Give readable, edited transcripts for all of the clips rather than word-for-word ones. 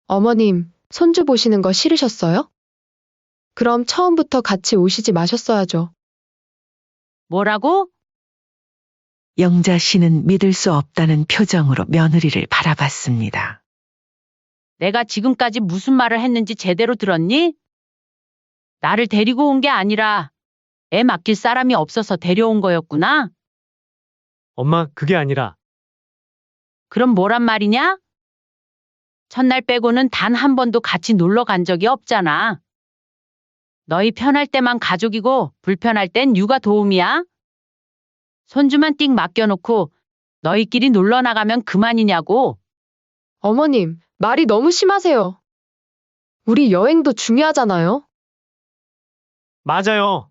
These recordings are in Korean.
어머님, 손주 보시는 거 싫으셨어요? 그럼 처음부터 같이 오시지 마셨어야죠. 뭐라고? 영자 씨는 믿을 수 없다는 표정으로 며느리를 바라봤습니다. 내가 지금까지 무슨 말을 했는지 제대로 들었니? 나를 데리고 온 게 아니라 애 맡길 사람이 없어서 데려온 거였구나? 엄마, 그게 아니라 그럼 뭐란 말이냐? 첫날 빼고는 단 한 번도 같이 놀러 간 적이 없잖아. 너희 편할 때만 가족이고 불편할 땐 육아 도우미야? 손주만 띡 맡겨놓고 너희끼리 놀러 나가면 그만이냐고. 어머님, 말이 너무 심하세요. 우리 여행도 중요하잖아요. 맞아요.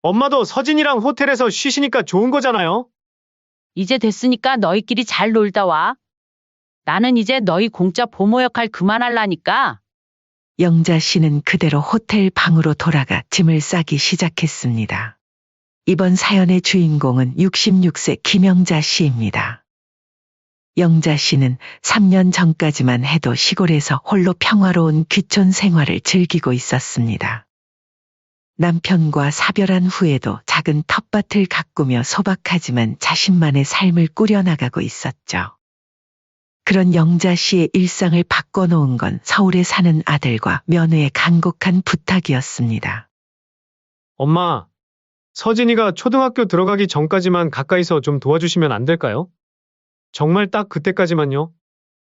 엄마도 서진이랑 호텔에서 쉬시니까 좋은 거잖아요. 이제 됐으니까 너희끼리 잘 놀다 와. 나는 이제 너희 공짜 보모 역할 그만할라니까. 영자 씨는 그대로 호텔 방으로 돌아가 짐을 싸기 시작했습니다. 이번 사연의 주인공은 66세 김영자 씨입니다. 영자 씨는 3년 전까지만 해도 시골에서 홀로 평화로운 귀촌 생활을 즐기고 있었습니다. 남편과 사별한 후에도 작은 텃밭을 가꾸며 소박하지만 자신만의 삶을 꾸려나가고 있었죠. 그런 영자 씨의 일상을 바꿔놓은 건 서울에 사는 아들과 며느의 간곡한 부탁이었습니다. 엄마, 서진이가 초등학교 들어가기 전까지만 가까이서 좀 도와주시면 안 될까요? 정말 딱 그때까지만요.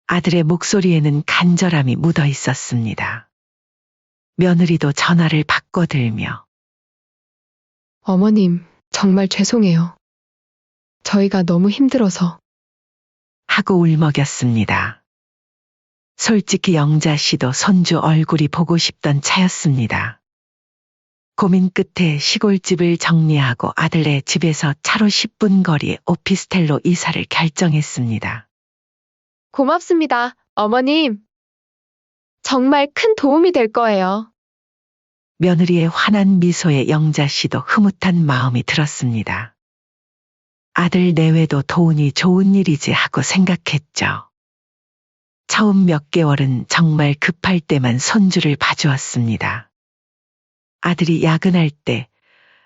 아들의 목소리에는 간절함이 묻어 있었습니다. 며느리도 전화를 바꿔들며 어머님, 정말 죄송해요. 저희가 너무 힘들어서. 하고 울먹였습니다. 솔직히 영자 씨도 손주 얼굴이 보고 싶던 차였습니다. 고민 끝에 시골집을 정리하고 아들네 집에서 차로 10분 거리의 오피스텔로 이사를 결정했습니다. 고맙습니다, 어머님. 정말 큰 도움이 될 거예요. 며느리의 환한 미소에 영자 씨도 흐뭇한 마음이 들었습니다. 아들 내외도 도우니 좋은 일이지 하고 생각했죠. 처음 몇 개월은 정말 급할 때만 손주를 봐주었습니다. 아들이 야근할 때,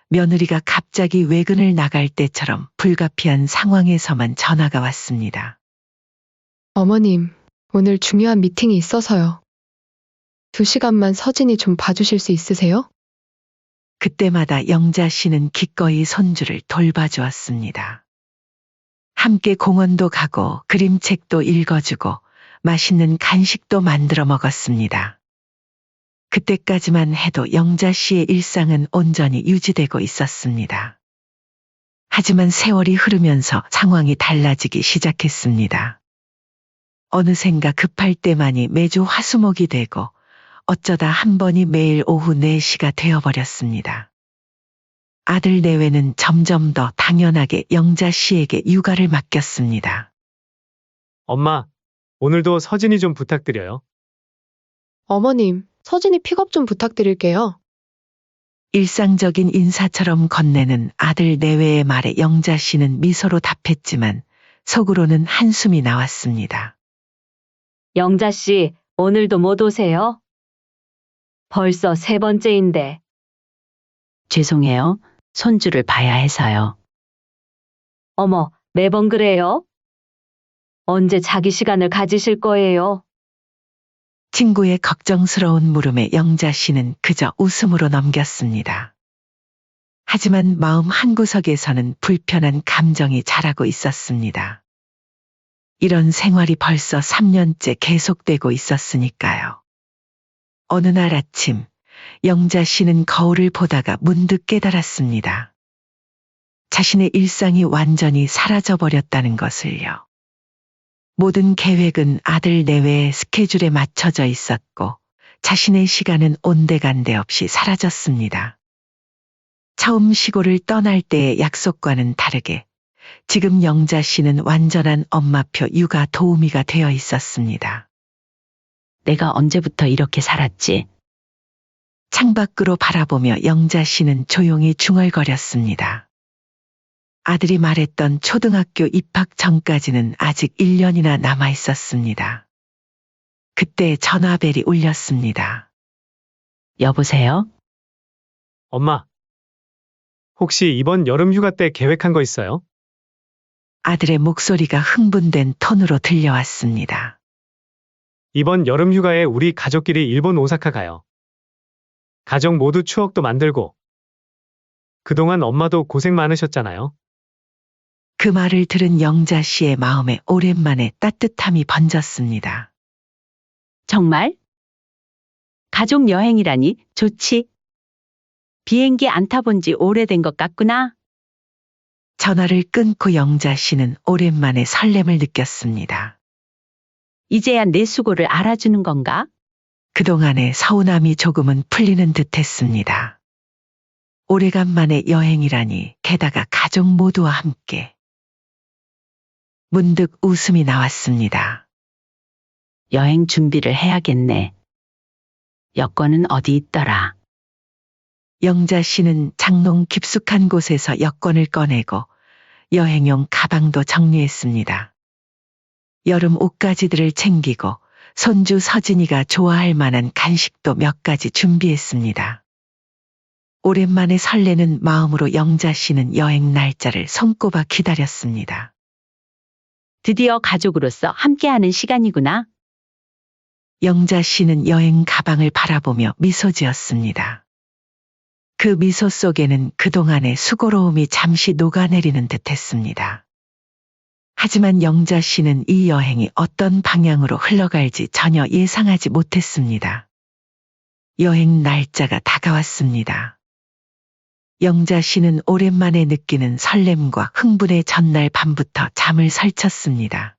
며느리가 갑자기 외근을 나갈 때처럼 불가피한 상황에서만 전화가 왔습니다. 어머님, 오늘 중요한 미팅이 있어서요. 2시간만 서진이 좀 봐주실 수 있으세요? 그때마다 영자 씨는 기꺼이 손주를 돌봐주었습니다. 함께 공원도 가고 그림책도 읽어주고 맛있는 간식도 만들어 먹었습니다. 그때까지만 해도 영자 씨의 일상은 온전히 유지되고 있었습니다. 하지만 세월이 흐르면서 상황이 달라지기 시작했습니다. 어느샌가 급할 때만이 매주 화수목이 되고 어쩌다 한 번이 매일 오후 4시가 되어버렸습니다. 아들 내외는 점점 더 당연하게 영자 씨에게 육아를 맡겼습니다. 엄마, 오늘도 서진이 좀 부탁드려요. 어머님, 서진이 픽업 좀 부탁드릴게요. 일상적인 인사처럼 건네는 아들 내외의 말에 영자 씨는 미소로 답했지만 속으로는 한숨이 나왔습니다. 영자 씨, 오늘도 못 오세요? 벌써 3번째인데. 죄송해요. 손주를 봐야 해서요. 어머, 매번 그래요? 언제 자기 시간을 가지실 거예요? 친구의 걱정스러운 물음에 영자 씨는 그저 웃음으로 넘겼습니다. 하지만 마음 한구석에서는 불편한 감정이 자라고 있었습니다. 이런 생활이 벌써 3년째 계속되고 있었으니까요. 어느 날 아침, 영자 씨는 거울을 보다가 문득 깨달았습니다. 자신의 일상이 완전히 사라져버렸다는 것을요. 모든 계획은 아들 내외의 스케줄에 맞춰져 있었고 자신의 시간은 온데간데 없이 사라졌습니다. 처음 시골을 떠날 때의 약속과는 다르게 지금 영자 씨는 완전한 엄마표 육아 도우미가 되어 있었습니다. 내가 언제부터 이렇게 살았지? 창밖으로 바라보며 영자 씨는 조용히 중얼거렸습니다. 아들이 말했던 초등학교 입학 전까지는 아직 1년이나 남아 있었습니다. 그때 전화벨이 울렸습니다. 여보세요? 엄마, 혹시 이번 여름 휴가 때 계획한 거 있어요? 아들의 목소리가 흥분된 톤으로 들려왔습니다. 이번 여름 휴가에 우리 가족끼리 일본 오사카 가요. 가족 모두 추억도 만들고. 그동안 엄마도 고생 많으셨잖아요. 그 말을 들은 영자 씨의 마음에 오랜만에 따뜻함이 번졌습니다. 정말? 가족 여행이라니 좋지. 비행기 안 타본 지 오래된 것 같구나. 전화를 끊고 영자 씨는 오랜만에 설렘을 느꼈습니다. 이제야 내 수고를 알아주는 건가? 그동안의 서운함이 조금은 풀리는 듯 했습니다. 오래간만에 여행이라니, 게다가 가족 모두와 함께. 문득 웃음이 나왔습니다. 여행 준비를 해야겠네. 여권은 어디 있더라? 영자 씨는 장롱 깊숙한 곳에서 여권을 꺼내고 여행용 가방도 정리했습니다. 여름 옷가지들을 챙기고 손주 서진이가 좋아할 만한 간식도 몇 가지 준비했습니다. 오랜만에 설레는 마음으로 영자 씨는 여행 날짜를 손꼽아 기다렸습니다. 드디어 가족으로서 함께하는 시간이구나. 영자 씨는 여행 가방을 바라보며 미소 지었습니다. 그 미소 속에는 그동안의 수고로움이 잠시 녹아내리는 듯했습니다. 하지만 영자 씨는 이 여행이 어떤 방향으로 흘러갈지 전혀 예상하지 못했습니다. 여행 날짜가 다가왔습니다. 영자 씨는 오랜만에 느끼는 설렘과 흥분의 전날 밤부터 잠을 설쳤습니다.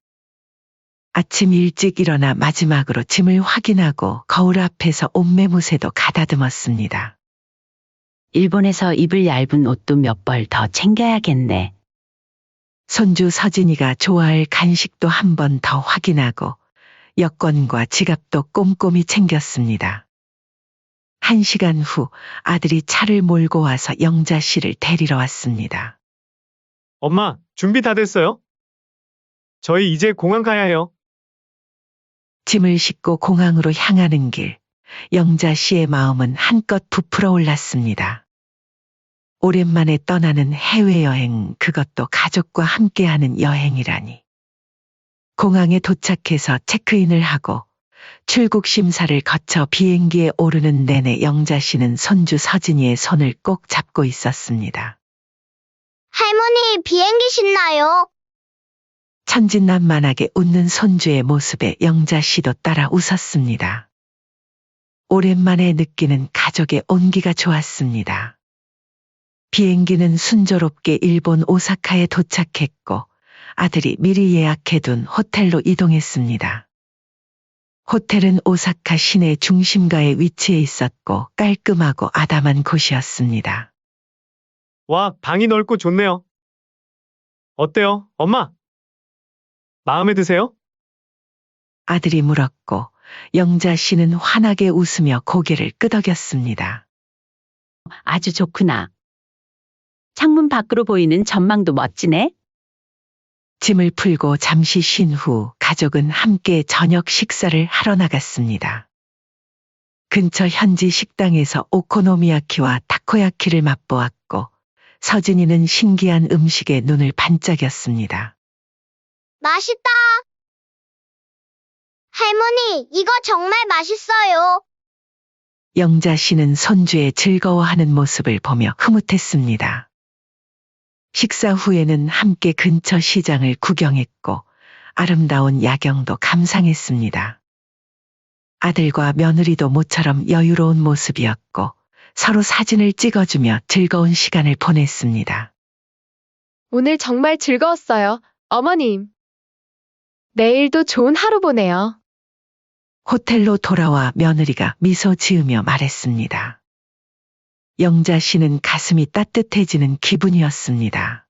아침 일찍 일어나 마지막으로 짐을 확인하고 거울 앞에서 옷매무새도 가다듬었습니다. 일본에서 입을 얇은 옷도 몇 벌 더 챙겨야겠네. 손주 서진이가 좋아할 간식도 한 번 더 확인하고 여권과 지갑도 꼼꼼히 챙겼습니다. 1시간 후 아들이 차를 몰고 와서 영자 씨를 데리러 왔습니다. 엄마, 준비 다 됐어요? 저희 이제 공항 가야 해요. 짐을 싣고 공항으로 향하는 길, 영자 씨의 마음은 한껏 부풀어 올랐습니다. 오랜만에 떠나는 해외여행, 그것도 가족과 함께하는 여행이라니. 공항에 도착해서 체크인을 하고 출국 심사를 거쳐 비행기에 오르는 내내 영자 씨는 손주 서진이의 손을 꼭 잡고 있었습니다. 할머니, 비행기 신나요? 천진난만하게 웃는 손주의 모습에 영자 씨도 따라 웃었습니다. 오랜만에 느끼는 가족의 온기가 좋았습니다. 비행기는 순조롭게 일본 오사카에 도착했고 아들이 미리 예약해둔 호텔로 이동했습니다. 호텔은 오사카 시내 중심가에 위치해 있었고 깔끔하고 아담한 곳이었습니다. 와, 방이 넓고 좋네요. 어때요, 엄마? 마음에 드세요? 아들이 물었고 영자 씨는 환하게 웃으며 고개를 끄덕였습니다. 아주 좋구나. 창문 밖으로 보이는 전망도 멋지네. 짐을 풀고 잠시 쉰 후 가족은 함께 저녁 식사를 하러 나갔습니다. 근처 현지 식당에서 오코노미야키와 타코야키를 맛보았고 서진이는 신기한 음식에 눈을 반짝였습니다. 맛있다. 할머니, 이거 정말 맛있어요. 영자 씨는 손주의 즐거워하는 모습을 보며 흐뭇했습니다. 식사 후에는 함께 근처 시장을 구경했고 아름다운 야경도 감상했습니다. 아들과 며느리도 모처럼 여유로운 모습이었고 서로 사진을 찍어주며 즐거운 시간을 보냈습니다. 오늘 정말 즐거웠어요, 어머님. 내일도 좋은 하루 보내요. 호텔로 돌아와 며느리가 미소 지으며 말했습니다. 영자 씨는 가슴이 따뜻해지는 기분이었습니다.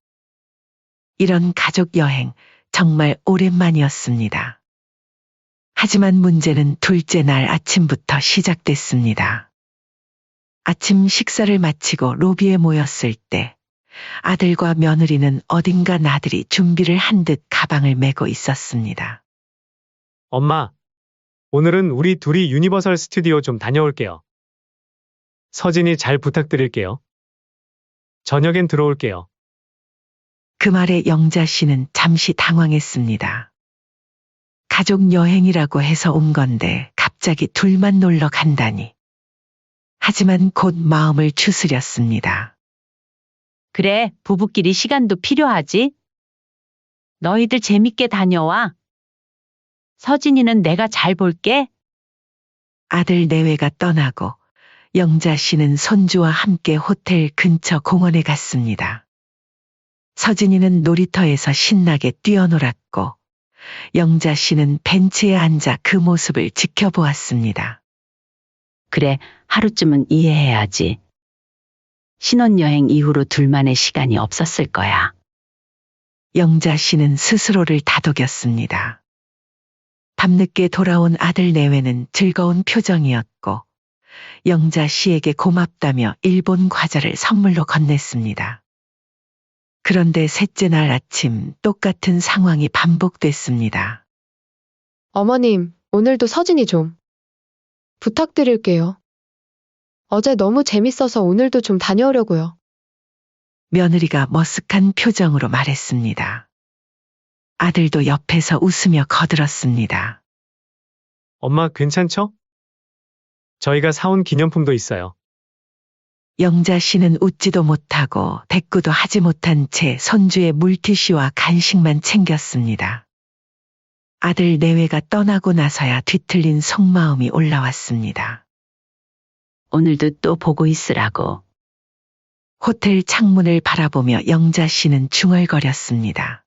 이런 가족 여행 정말 오랜만이었습니다. 하지만 문제는 둘째 날 아침부터 시작됐습니다. 아침 식사를 마치고 로비에 모였을 때 아들과 며느리는 어딘가 나들이 준비를 한 듯 가방을 메고 있었습니다. 엄마, 오늘은 우리 둘이 유니버설 스튜디오 좀 다녀올게요. 서진이 잘 부탁드릴게요. 저녁엔 들어올게요. 그 말에 영자 씨는 잠시 당황했습니다. 가족 여행이라고 해서 온 건데 갑자기 둘만 놀러 간다니. 하지만 곧 마음을 추스렸습니다. 그래, 부부끼리 시간도 필요하지. 너희들 재밌게 다녀와. 서진이는 내가 잘 볼게. 아들 내외가 떠나고 영자 씨는 손주와 함께 호텔 근처 공원에 갔습니다. 서진이는 놀이터에서 신나게 뛰어놀았고 영자 씨는 벤치에 앉아 그 모습을 지켜보았습니다. 그래, 하루쯤은 이해해야지. 신혼여행 이후로 둘만의 시간이 없었을 거야. 영자 씨는 스스로를 다독였습니다. 밤늦게 돌아온 아들 내외는 즐거운 표정이었고 영자 씨에게 고맙다며 일본 과자를 선물로 건넸습니다. 그런데 셋째 날 아침 똑같은 상황이 반복됐습니다. 어머님, 오늘도 서진이 좀 부탁드릴게요. 어제 너무 재밌어서 오늘도 좀 다녀오려고요. 며느리가 머쓱한 표정으로 말했습니다. 아들도 옆에서 웃으며 거들었습니다. 엄마 괜찮죠? 저희가 사온 기념품도 있어요. 영자 씨는 웃지도 못하고 대꾸도 하지 못한 채 손주의 물티슈와 간식만 챙겼습니다. 아들 내외가 떠나고 나서야 뒤틀린 속마음이 올라왔습니다. 오늘도 또 보고 있으라고. 호텔 창문을 바라보며 영자 씨는 중얼거렸습니다.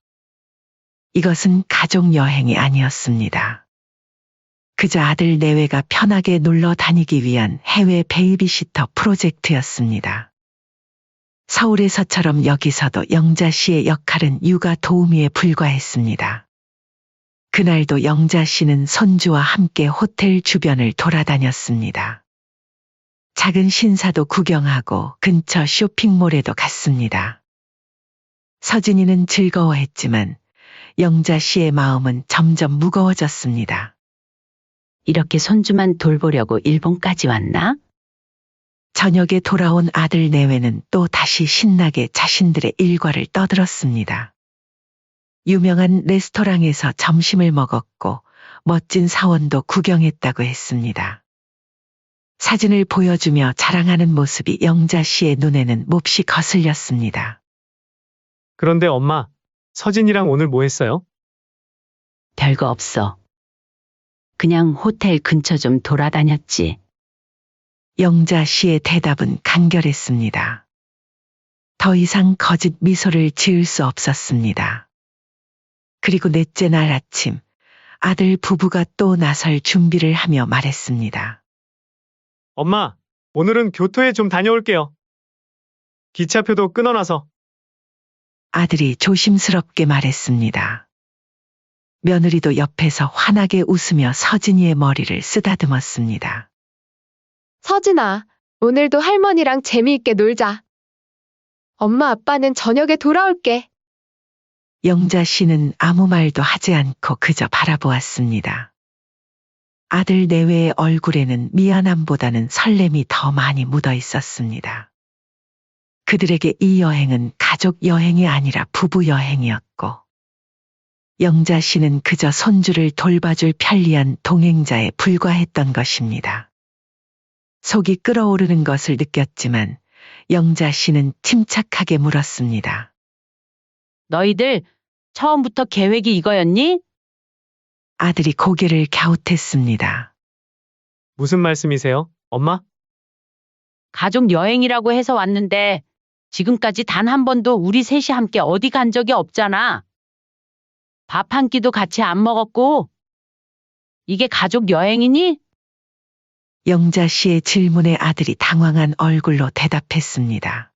이것은 가족 여행이 아니었습니다. 그저 아들 내외가 편하게 놀러 다니기 위한 해외 베이비시터 프로젝트였습니다. 서울에서처럼 여기서도 영자 씨의 역할은 육아 도우미에 불과했습니다. 그날도 영자 씨는 손주와 함께 호텔 주변을 돌아다녔습니다. 작은 신사도 구경하고 근처 쇼핑몰에도 갔습니다. 서진이는 즐거워했지만 영자 씨의 마음은 점점 무거워졌습니다. 이렇게 손주만 돌보려고 일본까지 왔나? 저녁에 돌아온 아들 내외는 또 다시 신나게 자신들의 일과를 떠들었습니다. 유명한 레스토랑에서 점심을 먹었고 멋진 사원도 구경했다고 했습니다. 사진을 보여주며 자랑하는 모습이 영자 씨의 눈에는 몹시 거슬렸습니다. 그런데 엄마, 서진이랑 오늘 뭐 했어요? 별거 없어. 그냥 호텔 근처 좀 돌아다녔지. 영자 씨의 대답은 간결했습니다. 더 이상 거짓 미소를 지을 수 없었습니다. 그리고 넷째 날 아침, 아들 부부가 또 나설 준비를 하며 말했습니다. 엄마, 오늘은 교토에 좀 다녀올게요. 기차표도 끊어놔서. 아들이 조심스럽게 말했습니다. 며느리도 옆에서 환하게 웃으며 서진이의 머리를 쓰다듬었습니다. 서진아, 오늘도 할머니랑 재미있게 놀자. 엄마 아빠는 저녁에 돌아올게. 영자 씨는 아무 말도 하지 않고 그저 바라보았습니다. 아들 내외의 얼굴에는 미안함보다는 설렘이 더 많이 묻어 있었습니다. 그들에게 이 여행은 가족 여행이 아니라 부부 여행이었고, 영자 씨는 그저 손주를 돌봐줄 편리한 동행자에 불과했던 것입니다. 속이 끓어오르는 것을 느꼈지만 영자 씨는 침착하게 물었습니다. 너희들 처음부터 계획이 이거였니? 아들이 고개를 갸웃했습니다. 무슨 말씀이세요, 엄마? 가족 여행이라고 해서 왔는데 지금까지 단 한 번도 우리 셋이 함께 어디 간 적이 없잖아. 밥 한 끼도 같이 안 먹었고. 이게 가족 여행이니? 영자 씨의 질문에 아들이 당황한 얼굴로 대답했습니다.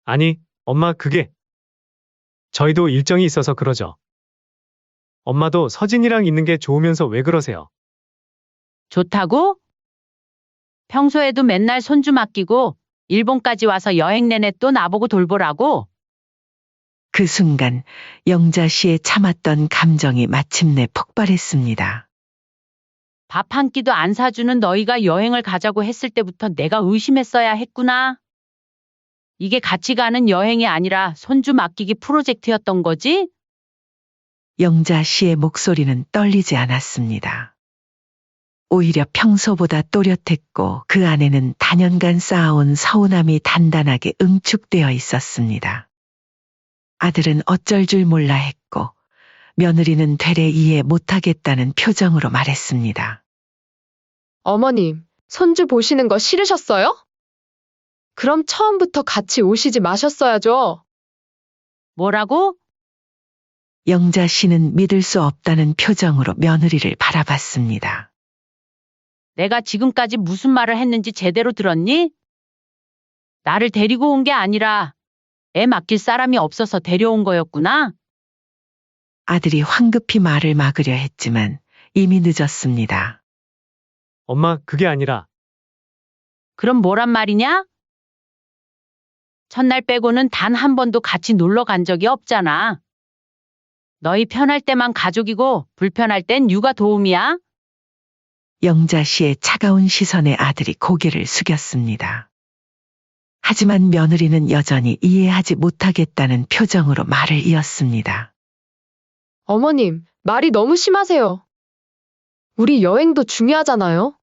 아니, 엄마 그게. 저희도 일정이 있어서 그러죠. 엄마도 서진이랑 있는 게 좋으면서 왜 그러세요? 좋다고? 평소에도 맨날 손주 맡기고 일본까지 와서 여행 내내 또 나보고 돌보라고? 그 순간 영자 씨의 참았던 감정이 마침내 폭발했습니다. 밥 한 끼도 안 사주는 너희가 여행을 가자고 했을 때부터 내가 의심했어야 했구나. 이게 같이 가는 여행이 아니라 손주 맡기기 프로젝트였던 거지? 영자 씨의 목소리는 떨리지 않았습니다. 오히려 평소보다 또렷했고 그 안에는 단연간 쌓아온 서운함이 단단하게 응축되어 있었습니다. 아들은 어쩔 줄 몰라 했고 며느리는 되레 이해 못하겠다는 표정으로 말했습니다. 어머님, 손주 보시는 거 싫으셨어요? 그럼 처음부터 같이 오시지 마셨어야죠. 뭐라고? 영자 씨는 믿을 수 없다는 표정으로 며느리를 바라봤습니다. 내가 지금까지 무슨 말을 했는지 제대로 들었니? 나를 데리고 온 게 아니라 애 맡길 사람이 없어서 데려온 거였구나. 아들이 황급히 말을 막으려 했지만 이미 늦었습니다. 엄마, 그게 아니라 그럼 뭐란 말이냐? 첫날 빼고는 단 한 번도 같이 놀러 간 적이 없잖아. 너희 편할 때만 가족이고 불편할 땐 육아 도우미야? 영자 씨의 차가운 시선에 아들이 고개를 숙였습니다. 하지만 며느리는 여전히 이해하지 못하겠다는 표정으로 말을 이었습니다. 어머님, 말이 너무 심하세요. 우리 여행도 중요하잖아요.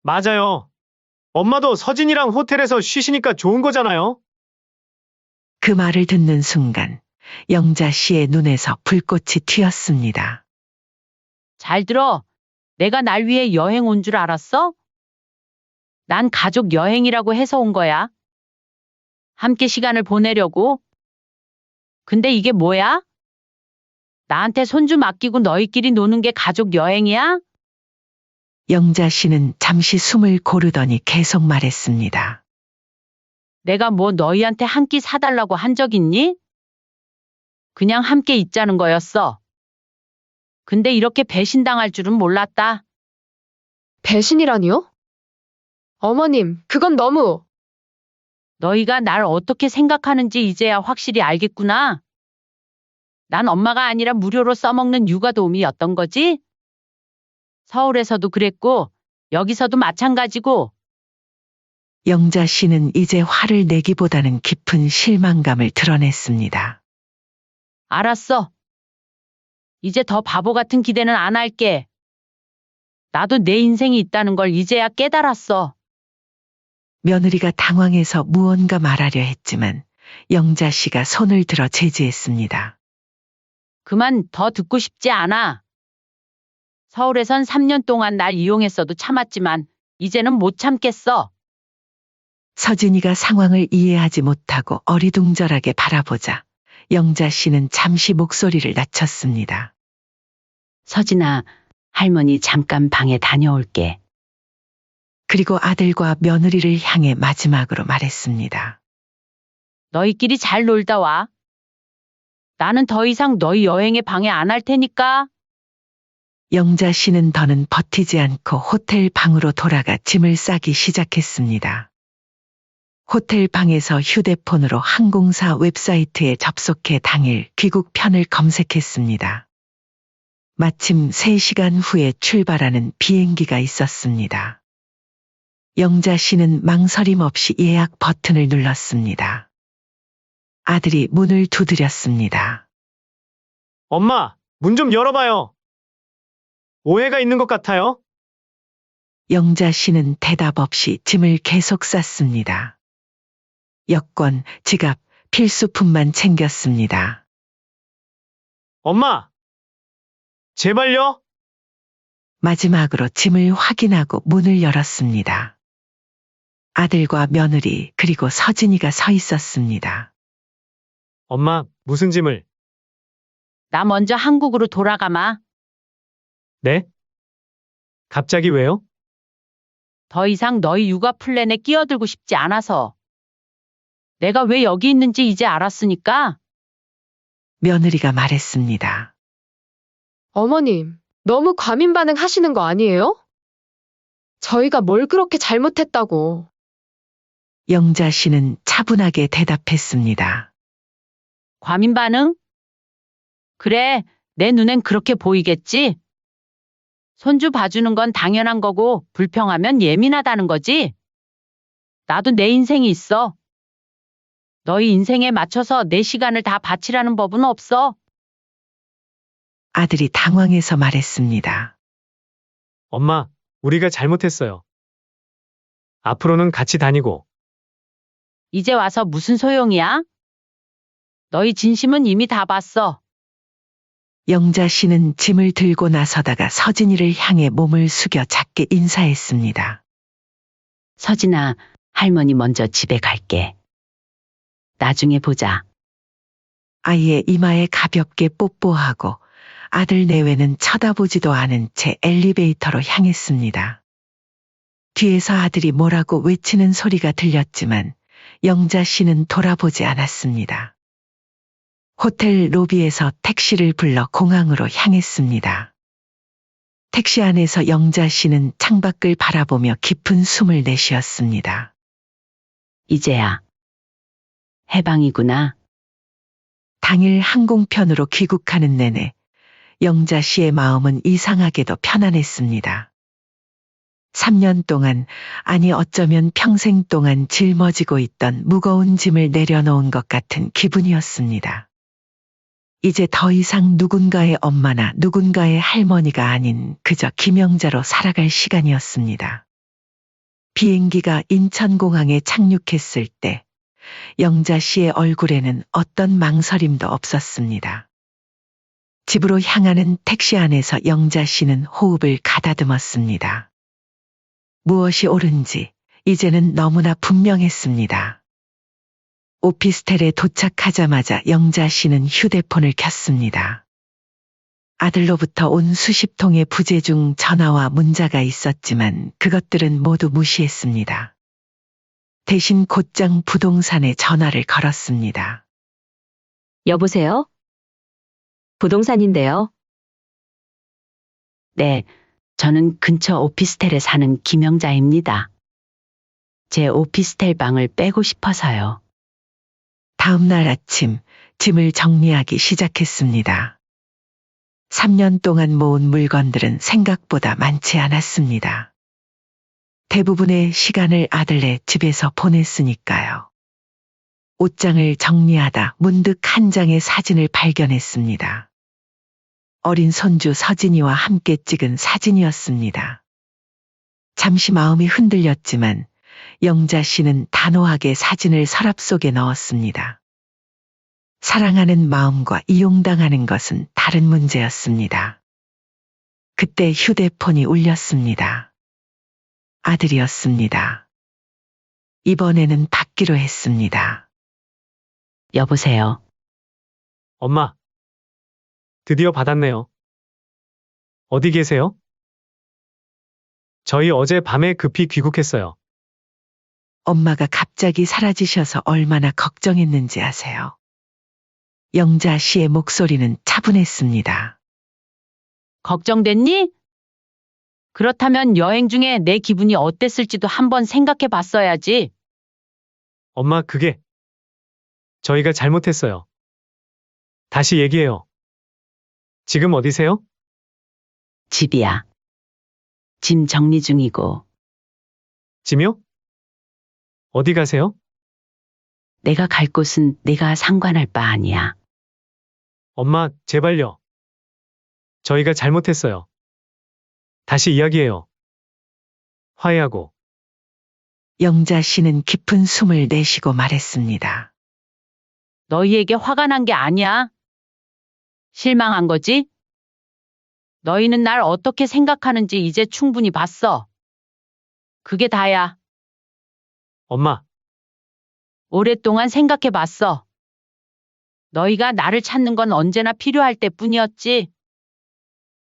맞아요. 엄마도 서진이랑 호텔에서 쉬시니까 좋은 거잖아요. 그 말을 듣는 순간 영자 씨의 눈에서 불꽃이 튀었습니다. 잘 들어. 내가 날 위해 여행 온 줄 알았어? 난 가족 여행이라고 해서 온 거야. 함께 시간을 보내려고. 근데 이게 뭐야? 나한테 손주 맡기고 너희끼리 노는 게 가족 여행이야? 영자 씨는 잠시 숨을 고르더니 계속 말했습니다. 내가 뭐 너희한테 한 끼 사달라고 한 적 있니? 그냥 함께 있자는 거였어. 근데 이렇게 배신당할 줄은 몰랐다. 배신이라니요? 어머님, 그건 너무... 너희가 날 어떻게 생각하는지 이제야 확실히 알겠구나. 난 엄마가 아니라 무료로 써먹는 육아도우미였던 거지? 서울에서도 그랬고, 여기서도 마찬가지고. 영자 씨는 이제 화를 내기보다는 깊은 실망감을 드러냈습니다. 알았어. 이제 더 바보 같은 기대는 안 할게. 나도 내 인생이 있다는 걸 이제야 깨달았어. 며느리가 당황해서 무언가 말하려 했지만 영자 씨가 손을 들어 제지했습니다. 그만 더 듣고 싶지 않아. 서울에선 3년 동안 날 이용했어도 참았지만 이제는 못 참겠어. 서진이가 상황을 이해하지 못하고 어리둥절하게 바라보자 영자 씨는 잠시 목소리를 낮췄습니다. 서진아, 할머니 잠깐 방에 다녀올게. 그리고 아들과 며느리를 향해 마지막으로 말했습니다. 너희끼리 잘 놀다 와. 나는 더 이상 너희 여행에 방해 안 할 테니까. 영자 씨는 더는 버티지 않고 호텔 방으로 돌아가 짐을 싸기 시작했습니다. 호텔 방에서 휴대폰으로 항공사 웹사이트에 접속해 당일 귀국편을 검색했습니다. 마침 3시간 후에 출발하는 비행기가 있었습니다. 영자 씨는 망설임 없이 예약 버튼을 눌렀습니다. 아들이 문을 두드렸습니다. 엄마, 문 좀 열어봐요. 오해가 있는 것 같아요. 영자 씨는 대답 없이 짐을 계속 쌌습니다. 여권, 지갑, 필수품만 챙겼습니다. 엄마! 제발요? 마지막으로 짐을 확인하고 문을 열었습니다. 아들과 며느리 그리고 서진이가 서 있었습니다. 엄마, 무슨 짐을? 나 먼저 한국으로 돌아가마. 네? 갑자기 왜요? 더 이상 너희 육아 플랜에 끼어들고 싶지 않아서. 내가 왜 여기 있는지 이제 알았으니까. 며느리가 말했습니다. 어머님, 너무 과민 반응하시는 거 아니에요? 저희가 뭘 그렇게 잘못했다고. 영자 씨는 차분하게 대답했습니다. 과민 반응? 그래, 내 눈엔 그렇게 보이겠지? 손주 봐주는 건 당연한 거고 불평하면 예민하다는 거지? 나도 내 인생이 있어. 너희 인생에 맞춰서 내 시간을 다 바치라는 법은 없어. 아들이 당황해서 말했습니다. 엄마, 우리가 잘못했어요. 앞으로는 같이 다니고. 이제 와서 무슨 소용이야? 너희 진심은 이미 다 봤어. 영자 씨는 짐을 들고 나서다가 서진이를 향해 몸을 숙여 작게 인사했습니다. 서진아, 할머니 먼저 집에 갈게. 나중에 보자. 아이의 이마에 가볍게 뽀뽀하고 아들 내외는 쳐다보지도 않은 채 엘리베이터로 향했습니다. 뒤에서 아들이 뭐라고 외치는 소리가 들렸지만 영자 씨는 돌아보지 않았습니다. 호텔 로비에서 택시를 불러 공항으로 향했습니다. 택시 안에서 영자 씨는 창밖을 바라보며 깊은 숨을 내쉬었습니다. 이제야. 해방이구나. 당일 항공편으로 귀국하는 내내 영자 씨의 마음은 이상하게도 편안했습니다. 3년 동안, 아니 어쩌면 평생 동안 짊어지고 있던 무거운 짐을 내려놓은 것 같은 기분이었습니다. 이제 더 이상 누군가의 엄마나 누군가의 할머니가 아닌 그저 김영자로 살아갈 시간이었습니다. 비행기가 인천공항에 착륙했을 때 영자 씨의 얼굴에는 어떤 망설임도 없었습니다. 집으로 향하는 택시 안에서 영자 씨는 호흡을 가다듬었습니다. 무엇이 옳은지 이제는 너무나 분명했습니다. 오피스텔에 도착하자마자 영자 씨는 휴대폰을 켰습니다. 아들로부터 온 수십 통의 부재중 전화와 문자가 있었지만 그것들은 모두 무시했습니다. 대신 곧장 부동산에 전화를 걸었습니다. 여보세요? 부동산인데요. 네, 저는 근처 오피스텔에 사는 김영자입니다. 제 오피스텔 방을 빼고 싶어서요. 다음 날 아침 짐을 정리하기 시작했습니다. 3년 동안 모은 물건들은 생각보다 많지 않았습니다. 대부분의 시간을 아들네 집에서 보냈으니까요. 옷장을 정리하다 문득 한 장의 사진을 발견했습니다. 어린 손주 서진이와 함께 찍은 사진이었습니다. 잠시 마음이 흔들렸지만 영자 씨는 단호하게 사진을 서랍 속에 넣었습니다. 사랑하는 마음과 이용당하는 것은 다른 문제였습니다. 그때 휴대폰이 울렸습니다. 아들이었습니다. 이번에는 받기로 했습니다. 여보세요. 엄마. 드디어 받았네요. 어디 계세요? 저희 어제 밤에 급히 귀국했어요. 엄마가 갑자기 사라지셔서 얼마나 걱정했는지 아세요? 영자 씨의 목소리는 차분했습니다. 걱정됐니? 그렇다면 여행 중에 내 기분이 어땠을지도 한번 생각해 봤어야지. 엄마, 그게 저희가 잘못했어요. 다시 얘기해요. 지금 어디세요? 집이야. 짐 정리 중이고. 짐이요? 어디 가세요? 내가 갈 곳은 내가 상관할 바 아니야. 엄마, 제발요. 저희가 잘못했어요. 다시 이야기해요. 화해하고. 영자 씨는 깊은 숨을 내쉬고 말했습니다. 너희에게 화가 난 게 아니야. 실망한 거지? 너희는 날 어떻게 생각하는지 이제 충분히 봤어. 그게 다야. 엄마, 오랫동안 생각해 봤어. 너희가 나를 찾는 건 언제나 필요할 때뿐이었지.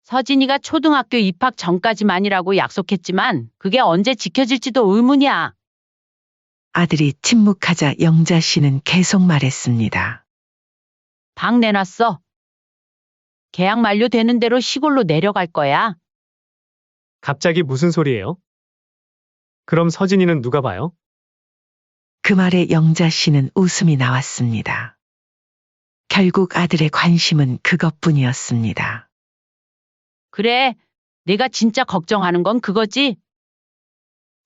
서진이가 초등학교 입학 전까지만이라고 약속했지만 그게 언제 지켜질지도 의문이야. 아들이 침묵하자 영자 씨는 계속 말했습니다. 방 내놨어. 계약 만료되는 대로 시골로 내려갈 거야. 갑자기 무슨 소리예요? 그럼 서진이는 누가 봐요? 그 말에 영자 씨는 웃음이 나왔습니다. 결국 아들의 관심은 그것뿐이었습니다. 그래, 내가 진짜 걱정하는 건 그거지?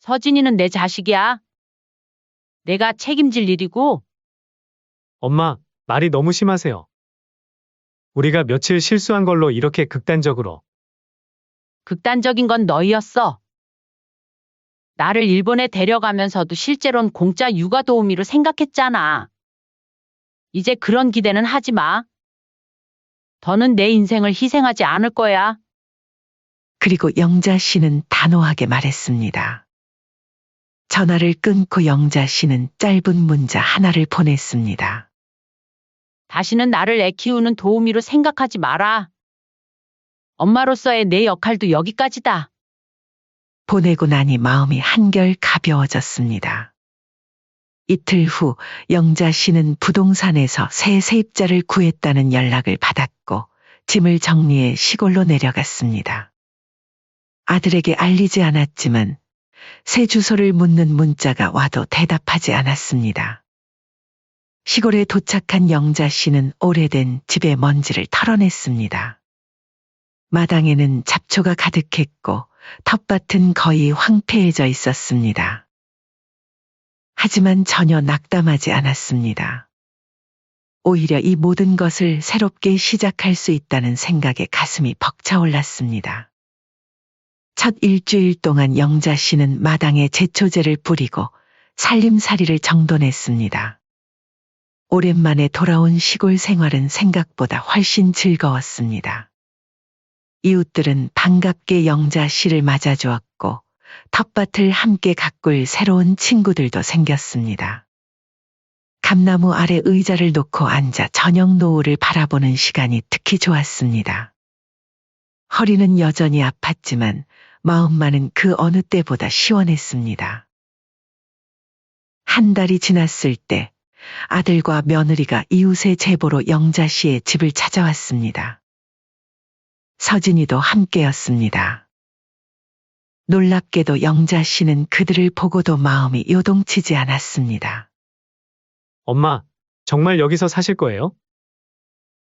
서진이는 내 자식이야. 내가 책임질 일이고, 엄마, 말이 너무 심하세요. 우리가 며칠 실수한 걸로 이렇게 극단적으로. 극단적인 건 너희였어. 나를 일본에 데려가면서도 실제로는 공짜 육아 도우미로 생각했잖아. 이제 그런 기대는 하지 마. 더는 내 인생을 희생하지 않을 거야. 그리고 영자 씨는 단호하게 말했습니다. 전화를 끊고 영자 씨는 짧은 문자 하나를 보냈습니다. 다시는 나를 애 키우는 도우미로 생각하지 마라. 엄마로서의 내 역할도 여기까지다. 보내고 나니 마음이 한결 가벼워졌습니다. 이틀 후 영자 씨는 부동산에서 새 세입자를 구했다는 연락을 받았고 짐을 정리해 시골로 내려갔습니다. 아들에게 알리지 않았지만 새 주소를 묻는 문자가 와도 대답하지 않았습니다. 시골에 도착한 영자 씨는 오래된 집의 먼지를 털어냈습니다. 마당에는 잡초가 가득했고 텃밭은 거의 황폐해져 있었습니다. 하지만 전혀 낙담하지 않았습니다. 오히려 이 모든 것을 새롭게 시작할 수 있다는 생각에 가슴이 벅차올랐습니다. 첫 일주일 동안 영자 씨는 마당에 제초제를 뿌리고 살림살이를 정돈했습니다. 오랜만에 돌아온 시골 생활은 생각보다 훨씬 즐거웠습니다. 이웃들은 반갑게 영자 씨를 맞아주었고 텃밭을 함께 가꿀 새로운 친구들도 생겼습니다. 감나무 아래 의자를 놓고 앉아 저녁 노을을 바라보는 시간이 특히 좋았습니다. 허리는 여전히 아팠지만 마음만은 그 어느 때보다 시원했습니다. 한 달이 지났을 때 아들과 며느리가 이웃의 제보로 영자 씨의 집을 찾아왔습니다. 서진이도 함께였습니다. 놀랍게도 영자 씨는 그들을 보고도 마음이 요동치지 않았습니다. 엄마, 정말 여기서 사실 거예요?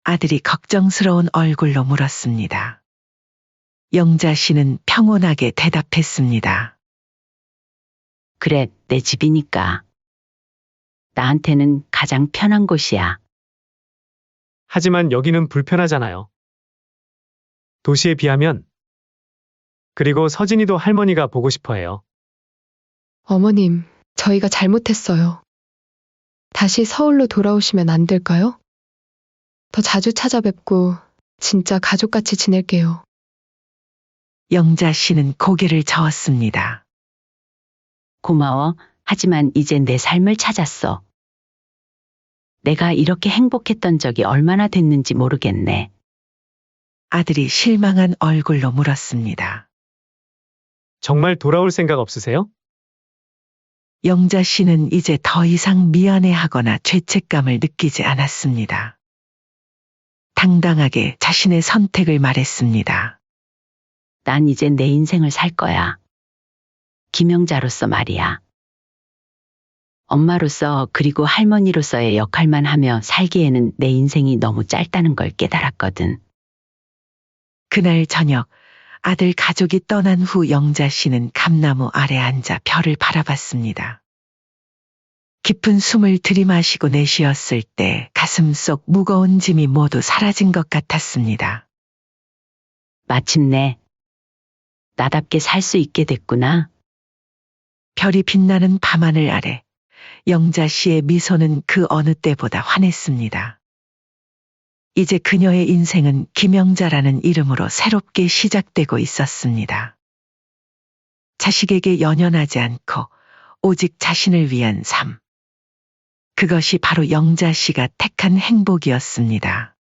아들이 걱정스러운 얼굴로 물었습니다. 영자 씨는 평온하게 대답했습니다. 그래, 내 집이니까. 나한테는 가장 편한 곳이야. 하지만 여기는 불편하잖아요. 도시에 비하면. 그리고 서진이도 할머니가 보고 싶어 해요. 어머님, 저희가 잘못했어요. 다시 서울로 돌아오시면 안 될까요? 더 자주 찾아뵙고 진짜 가족같이 지낼게요. 영자 씨는 고개를 저었습니다. 고마워. 하지만 이제 내 삶을 찾았어. 내가 이렇게 행복했던 적이 얼마나 됐는지 모르겠네. 아들이 실망한 얼굴로 물었습니다. 정말 돌아올 생각 없으세요? 영자 씨는 이제 더 이상 미안해하거나 죄책감을 느끼지 않았습니다. 당당하게 자신의 선택을 말했습니다. 난 이제 내 인생을 살 거야. 김영자로서 말이야. 엄마로서 그리고 할머니로서의 역할만 하며 살기에는 내 인생이 너무 짧다는 걸 깨달았거든. 그날 저녁 아들 가족이 떠난 후 영자 씨는 감나무 아래 앉아 별을 바라봤습니다. 깊은 숨을 들이마시고 내쉬었을 때 가슴 속 무거운 짐이 모두 사라진 것 같았습니다. 마침내 나답게 살 수 있게 됐구나. 별이 빛나는 밤하늘 아래 영자 씨의 미소는 그 어느 때보다 환했습니다. 이제 그녀의 인생은 김영자라는 이름으로 새롭게 시작되고 있었습니다. 자식에게 연연하지 않고 오직 자신을 위한 삶. 그것이 바로 영자 씨가 택한 행복이었습니다.